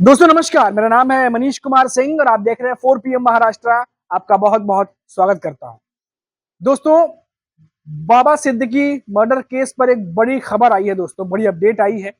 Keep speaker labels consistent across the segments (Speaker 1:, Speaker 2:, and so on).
Speaker 1: दोस्तों नमस्कार, मेरा नाम है मनीष कुमार सिंह और आप देख रहे हैं 4 PM महाराष्ट्र। आपका बहुत बहुत स्वागत करता हूं। दोस्तों, बाबा सिद्दीकी मर्डर केस पर एक बड़ी खबर आई है दोस्तों, बड़ी अपडेट आई है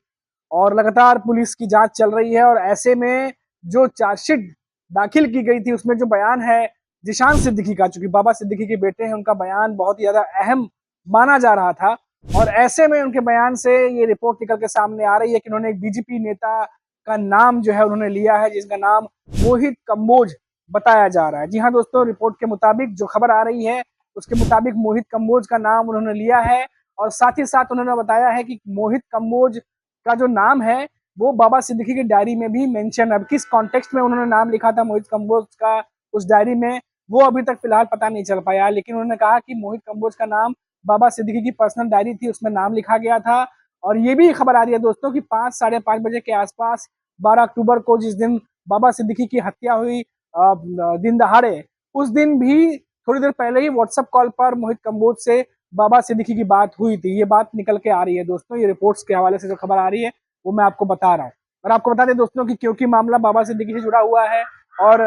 Speaker 1: और लगातार पुलिस की जांच चल रही है और ऐसे में जो चार्जशीट दाखिल की गई थी उसमें जो बयान है जिशान सिद्दीकी का, चूंकि बाबा सिद्दीकी के बेटे हैं, उनका बयान बहुत ही ज्यादा अहम माना जा रहा था और ऐसे में उनके बयान से ये रिपोर्ट निकल के सामने आ रही है कि उन्होंने एक बीजेपी नेता का नाम जो है उन्होंने लिया है, जिसका नाम मोहित कंबोज बताया जा रहा है। जी हाँ दोस्तों, रिपोर्ट के मुताबिक जो खबर आ रही है उसके मुताबिक मोहित कंबोज का नाम उन्होंने लिया है और साथ ही साथ उन्होंने बताया है कि मोहित कंबोज का जो नाम है वो बाबा सिद्दीकी की डायरी में भी मेंशन है। अब किस कॉन्टेक्स्ट में उन्होंने नाम लिखा था मोहित कंबोज का उस डायरी में, वो अभी तक फिलहाल पता नहीं चल पाया, लेकिन उन्होंने कहा कि मोहित कंबोज का नाम बाबा सिद्दीकी की पर्सनल डायरी थी, उसमें नाम लिखा गया था। और ये भी खबर आ रही है दोस्तों कि 5 साढ़े 5 बजे के आसपास 12 अक्टूबर को, जिस दिन बाबा सिद्दीकी की हत्या हुई दिन दहाड़े, उस दिन भी थोड़ी देर पहले ही व्हाट्सएप कॉल पर मोहित कंबोज से बाबा सिद्दीकी की बात हुई थी। ये बात निकल के आ रही है दोस्तों, ये रिपोर्ट्स के हवाले से जो खबर आ रही है वो मैं आपको बता रहा हूँ। और आपको बता दें दोस्तों कि क्योंकि मामला बाबा सिद्दीकी से जुड़ा हुआ है और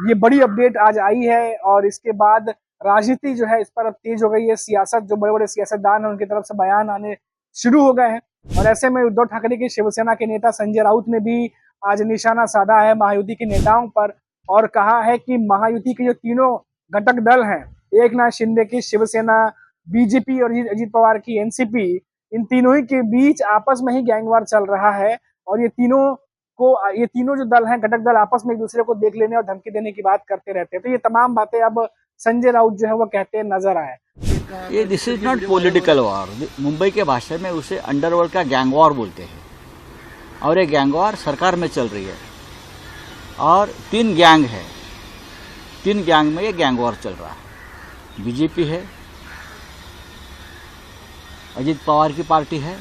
Speaker 1: ये बड़ी अपडेट आज आई है और इसके बाद राजनीति जो है इस पर अब तेज हो गई है। सियासत, जो बड़े बड़े सियासतदान है उनकी तरफ से बयान आने शुरू हो गए हैं और ऐसे में उद्धव ठाकरे की शिवसेना के नेता संजय राउत ने भी आज निशाना साधा है महायुति के नेताओं पर और कहा है कि महायुति के जो तीनों घटक दल हैं, एकनाथ शिंदे की शिवसेना, बीजेपी और अजीत पवार की एनसीपी, इन तीनों ही के बीच आपस में ही गैंगवार चल रहा है और ये तीनों जो दल हैं, घटक दल, आपस में एक दूसरे को देख लेने और धमकी देने की बात करते रहते हैं। तो ये तमाम बातें अब संजय राउत जो है वो कहते नजर आए।
Speaker 2: ये this is not political war. Mumbai के भाषा में उसे अंडरवर्ल्ड का गैंग वॉर बोलते हैं और ये गैंग वॉर सरकार में चल रही है और 3 गैंग है। 3 गैंग में ये गैंग वॉर चल रहा है। बीजेपी है, अजीत पवार की पार्टी है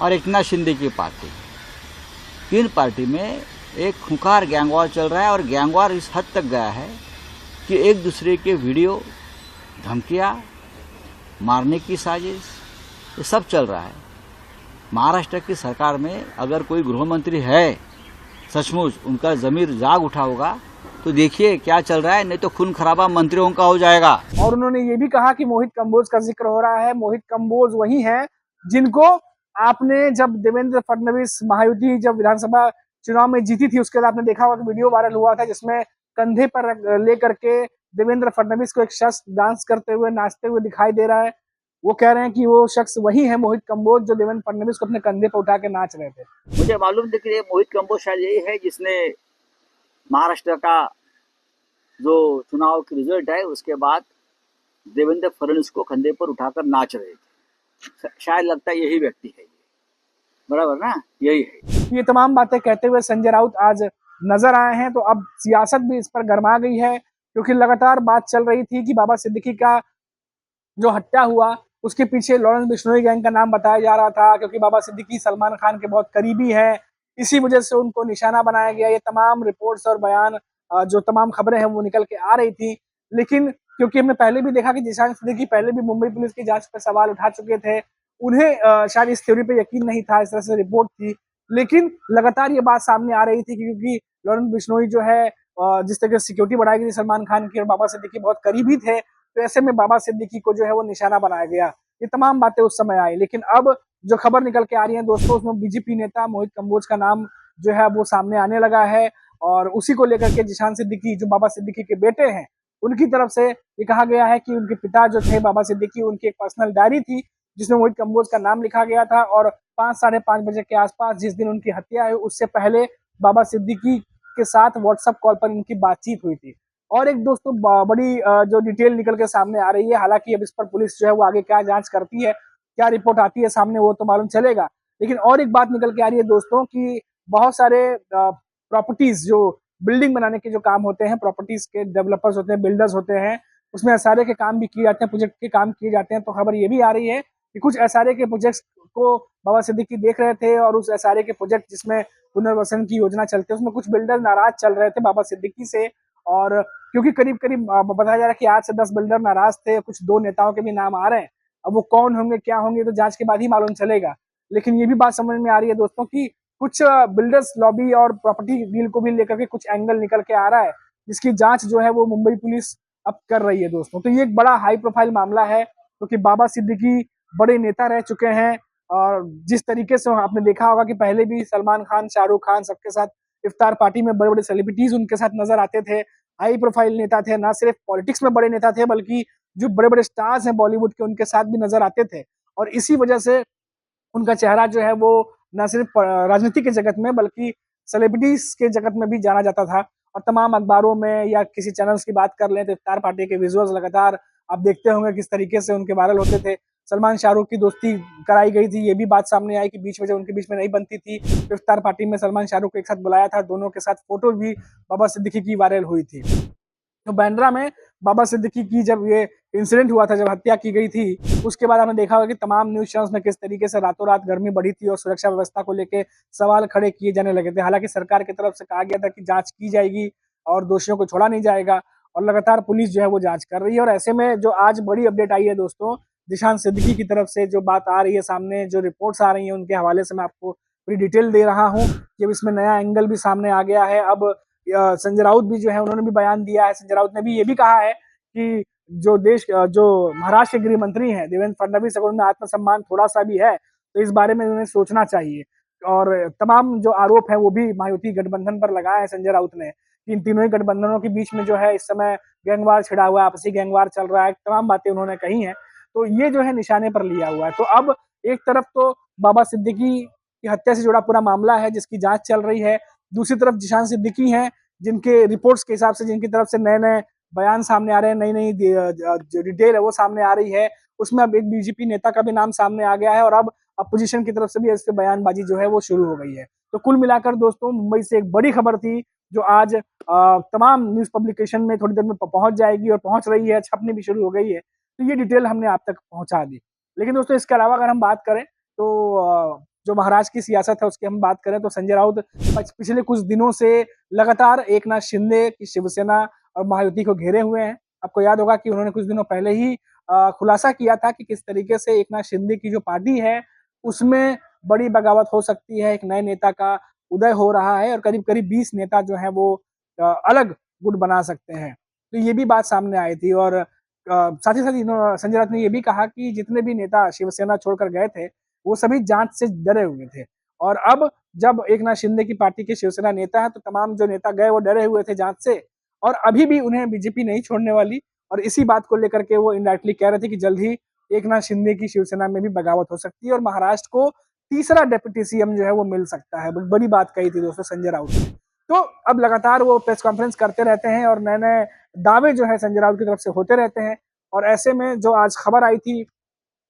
Speaker 2: और एकनाथ शिंदे की पार्टी है। 3 पार्टी में एक खूंखार गैंग वॉर चल रहा है और गैंग वॉर इस हद तक गया है कि एक दूसरे के वीडियो, धमकियाँ, मारने की साजिश, ये सब चल रहा है। महाराष्ट्र की सरकार में अगर कोई गृह मंत्री है, सचमुच उनका ज़मीर जाग उठा होगा तो देखिए क्या चल रहा है, नहीं तो खून खराबा मंत्रियों का हो जाएगा।
Speaker 1: और उन्होंने ये भी कहा कि मोहित कंबोज का जिक्र हो रहा है। मोहित कंबोज वही हैं जिनको आपने, जब देवेंद्र फडणवीस महायुति जब विधानसभा चुनाव में जीती थी, उसके बाद आपने देखा होगा कि वीडियो वायरल हुआ था जिसमें कंधे पर लेकर के देवेंद्र फडणवीस को एक शख्स डांस करते हुए, नाचते हुए दिखाई दे रहा है। वो कह रहे हैं कि वो शख्स वही है मोहित कंबोज जो देवेंद्र फडणवीस को अपने कंधे पर उठा के नाच रहे थे।
Speaker 2: मुझे मालूम था कि ये मोहित कंबोज शायद यही है जिसने महाराष्ट्र का जो चुनाव की रिजल्ट है उसके बाद देवेंद्र फडणवीस को कंधे पर उठाकर नाच रहे थे। शायद लगता है यही व्यक्ति है, बराबर ना, यही है।
Speaker 1: ये तमाम बातें कहते हुए संजय राउत आज नजर आए हैं। तो अब सियासत भी इस पर गर्मा गई है क्योंकि लगातार बात चल रही थी कि बाबा सिद्दीकी का जो हत्या हुआ उसके पीछे लॉरेंस बिश्नोई गैंग का नाम बताया जा रहा था, क्योंकि बाबा सिद्दीकी सलमान खान के बहुत करीबी हैं, इसी वजह से उनको निशाना बनाया गया। ये तमाम रिपोर्ट्स और बयान, जो तमाम खबरें हैं वो निकल के आ रही थी। लेकिन क्योंकि हमने पहले भी देखा कि जिशान सिद्दीकी पहले भी मुंबई पुलिस की जांच पर सवाल उठा चुके थे, उन्हें शायद इस थ्योरी पे यकीन नहीं था, इस तरह से रिपोर्ट थी। लेकिन लगातार ये बात सामने आ रही थी क्योंकि लॉरेंस बिश्नोई जो है, जिस तरह से सिक्योरिटी बढ़ाई गई थी सलमान खान की और बाबा सिद्दीकी बहुत करीबी थे, तो ऐसे में बाबा सिद्दीकी को जो है वो निशाना बनाया गया। ये तमाम बातें उस समय आई, लेकिन अब जो खबर निकल के आ रही है दोस्तों, उसमें बीजेपी नेता मोहित कंबोज का नाम जो है वो सामने आने लगा है और उसी को लेकर के जिशान सिद्दीकी, जो बाबा सिद्दीकी के बेटे हैं, उनकी तरफ से ये कहा गया है कि उनके पिता जो थे बाबा सिद्दीकी, उनकी एक पर्सनल डायरी थी जिसमें मोहित कंबोज का नाम लिखा गया था और 5 साढ़े 5 बजे के आसपास, जिस दिन उनकी हत्या है, उससे पहले बाबा सिद्दीकी के साथ व्हाट्सएप कॉल पर इनकी बातचीत हुई थी। और एक दोस्तों बड़ी जो डिटेल निकल के सामने आ रही है, हालांकि अब इस पर पुलिस जो है वो आगे क्या जांच करती है, क्या रिपोर्ट आती है सामने, वो तो मालूम चलेगा। लेकिन और एक बात निकल के आ रही है दोस्तों कि बहुत सारे प्रॉपर्टीज, जो बिल्डिंग बनाने के जो काम होते हैं, प्रॉपर्टीज के डेवलपर्स होते हैं, बिल्डर्स होते हैं, उसमें एसआरए के काम भी किए जाते हैं, प्रोजेक्ट के काम किए जाते हैं। तो खबर ये भी आ रही है कि कुछ एसआरए के प्रोजेक्ट्स को बाबा सिद्दीकी देख रहे थे और उस एसआरए के प्रोजेक्ट जिसमें पुनर्वसन की योजना चलती है, उसमें कुछ बिल्डर नाराज चल रहे थे बाबा सिद्दीकी से। और क्योंकि करीब करीब बताया जा रहा है कि 8 से 10 बिल्डर नाराज थे, कुछ 2 नेताओं के भी नाम आ रहे हैं। अब वो कौन होंगे, क्या होंगे, तो जांच के बाद ही मालूम चलेगा। लेकिन ये भी बात समझ में आ रही है दोस्तों कि कुछ बिल्डर्स लॉबी और प्रॉपर्टी डील को भी लेकर के कुछ एंगल निकल के आ रहा है, जिसकी जांच जो है वो मुंबई पुलिस अब कर रही है दोस्तों। तो ये एक बड़ा हाई प्रोफाइल मामला है, क्योंकि बाबा सिद्दीकी बड़े नेता रह चुके हैं, और जिस तरीके से आपने देखा होगा कि पहले भी सलमान खान, शाहरुख खान सबके साथ इफ्तार पार्टी में बड़े बड़े सेलिब्रिटीज उनके साथ नजर आते थे, हाई प्रोफाइल नेता थे, ना सिर्फ पॉलिटिक्स में बड़े नेता थे बल्कि जो बड़े बड़े स्टार्स हैं बॉलीवुड के उनके साथ भी नजर आते थे। और इसी वजह से उनका चेहरा जो है वो न सिर्फ राजनीति के जगत में बल्कि सेलिब्रिटीज के जगत में भी जाना जाता था। और तमाम अखबारों में या किसी चैनल्स की बात कर लें तो इफ्तार पार्टी के विजुअल्स लगातार आप देखते होंगे किस तरीके से उनके वायरल होते थे। सलमान शाहरुख की दोस्ती कराई गई थी, ये भी बात सामने आई कि बीच में जब उनके बीच में नहीं बनती थी तो इफ्तार पार्टी में सलमान शाहरुख को एक साथ बुलाया था, दोनों के साथ फोटो भी बाबा सिद्दीकी की वायरल हुई थी। तो बांद्रा में बाबा सिद्दीकी की जब ये इंसिडेंट हुआ था, जब हत्या की गई थी, उसके बाद हमने देखा होगा कि तमाम न्यूज चैनल्स में किस तरीके से रातों रात गर्मी बढ़ी थी और सुरक्षा व्यवस्था को लेके सवाल खड़े किए जाने लगे थे। हालांकि सरकार की तरफ से कहा गया था कि जांच की जाएगी और दोषियों को छोड़ा नहीं जाएगा, और लगातार पुलिस जो है वो जांच कर रही है। और ऐसे में जो आज बड़ी अपडेट आई है दोस्तों, जिशान सिद्दीकी की तरफ से जो बात आ रही है सामने, जो रिपोर्ट्स आ रही है उनके हवाले से मैं आपको पूरी डिटेल दे रहा हूँ कि अब इसमें नया एंगल भी सामने आ गया है। अब संजय राउत भी जो है उन्होंने भी बयान दिया है। संजय राउत ने भी ये भी कहा है कि जो महाराष्ट्र के गृह मंत्री हैं देवेंद्र फडणवीस, अगर उनमें आत्मसम्मान थोड़ा सा भी है तो इस बारे में उन्हें सोचना चाहिए। और तमाम जो आरोप है वो भी महायुति गठबंधन पर लगाए हैं संजय राउत ने। इन तीनों ही गठबंधनों के बीच में जो है इस समय गैंगवार छिड़ा हुआ है, आपसी गैंगवार चल रहा है, तमाम बातें उन्होंने कही हैं। तो ये जो है निशाने पर लिया हुआ है। तो अब एक तरफ तो बाबा सिद्दीकी की हत्या से जुड़ा पूरा मामला है जिसकी जांच चल रही है, दूसरी तरफ जिशान सिद्दीकी हैं जिनके रिपोर्ट्स के हिसाब से जिनकी तरफ से नए नए बयान सामने आ रहे हैं, नई नई जो डिटेल है वो सामने आ रही है। उसमें अब एक बीजेपी नेता का भी नाम सामने आ गया है, और अब अपोजिशन की तरफ से भी इसके बयानबाजी जो है वो शुरू हो गई है। तो कुल मिलाकर दोस्तों मुंबई से एक बड़ी खबर थी जो आज तमाम न्यूज पब्लिकेशन में थोड़ी देर में पहुंच जाएगी और पहुंच रही है, छपनी भी शुरू हो गई है। तो ये डिटेल हमने आप तक पहुंचा दी। लेकिन दोस्तों इसके अलावा अगर हम बात करें तो जो महाराष्ट्र की सियासत है उसकी हम बात करें तो संजय राउत पिछले कुछ दिनों से लगातार एकनाथ शिंदे की शिवसेना और महायुति को घेरे हुए हैं। आपको याद होगा कि उन्होंने कुछ दिनों पहले ही खुलासा किया था कि किस तरीके से एकनाथ शिंदे की जो पार्टी है उसमें बड़ी बगावत हो सकती है, एक नए नेता का उदय हो रहा है और करीब करीब 20 नेता जो है वो अलग गुट बना सकते हैं। तो ये भी बात सामने आई थी। और साथ ही साथ संजय राउत ने ये भी कहा कि जितने भी नेता शिवसेना छोड़कर गए थे वो सभी जांच से डरे हुए थे, और अब जब एकनाथ शिंदे की पार्टी के शिवसेना नेता है तो तमाम जो नेता गए वो डरे हुए थे जांच से, और अभी भी उन्हें बीजेपी नहीं छोड़ने वाली। और इसी बात को लेकर के वो इनडायरेक्टली कह रहे थे कि जल्द ही एकनाथ शिंदे की शिवसेना में भी बगावत हो सकती है और महाराष्ट्र को तीसरा डेप्यूटी सीएम जो है वो मिल सकता है। बड़ी बात कही थी दोस्तों संजय राउत ने। तो अब लगातार वो प्रेस कॉन्फ्रेंस करते रहते हैं और नए नए दावे जो है संजय राउत की तरफ से होते रहते हैं। और ऐसे में जो आज खबर आई थी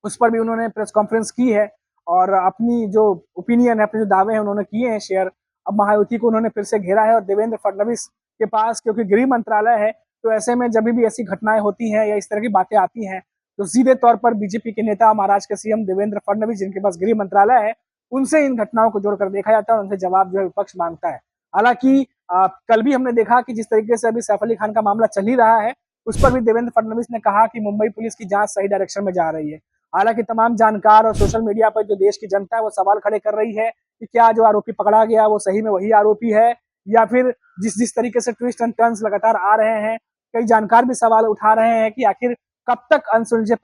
Speaker 1: उस पर भी उन्होंने प्रेस कॉन्फ्रेंस की है और अपनी जो ओपिनियन है, अपने जो दावे हैं उन्होंने किए हैं शेयर। अब महायुति को उन्होंने फिर से घेरा है और देवेंद्र फडणवीस के पास क्योंकि गृह मंत्रालय है, तो ऐसे में जब भी ऐसी घटनाएं होती हैं या इस तरह की बातें आती हैं तो सीधे तौर पर बीजेपी के नेता महाराष्ट्र के सीएम देवेंद्र फडणवीस जिनके पास गृह मंत्रालय है उनसे इन घटनाओं को जोड़कर देखा जाता है और उनसे जवाब जो है विपक्ष मांगता है। हालांकि कल भी हमने देखा कि जिस तरीके से अभी सैफ अली खान का मामला चल ही रहा है उस पर भी देवेंद्र फडणवीस ने कहा कि मुंबई पुलिस की जांच सही डायरेक्शन में जा रही है। हालांकि तमाम जानकार और सोशल मीडिया पर जो देश की जनता है वो सवाल खड़े कर रही है कि क्या जो आरोपी पकड़ा गया वो सही में वही आरोपी है या फिर जिस तरीके से ट्विस्ट एंड टर्न्स लगातार आ रहे हैं, कई जानकार भी सवाल उठा रहे हैं कि आखिर कब तक अनसुलझे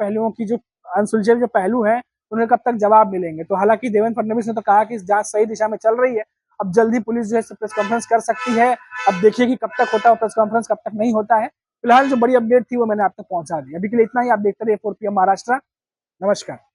Speaker 1: जो पहलू हैं उन्हें कब तक जवाब मिलेंगे। तो हालांकि देवेंद्र फडणवीस ने तो कहा कि इस जांच सही दिशा में चल रही है, अब जल्दी पुलिस जो है प्रेस कॉन्फ्रेंस कर सकती है। अब देखिए कि कब तक होता है प्रेस कॉन्फ्रेंस, कब तक नहीं होता है। फिलहाल जो बड़ी अपडेट थी वो मैंने आप तक पहुंचा दी। अभी के लिए इतना ही। आप देखते रहिए 4 PM महाराष्ट्र। नमस्कार।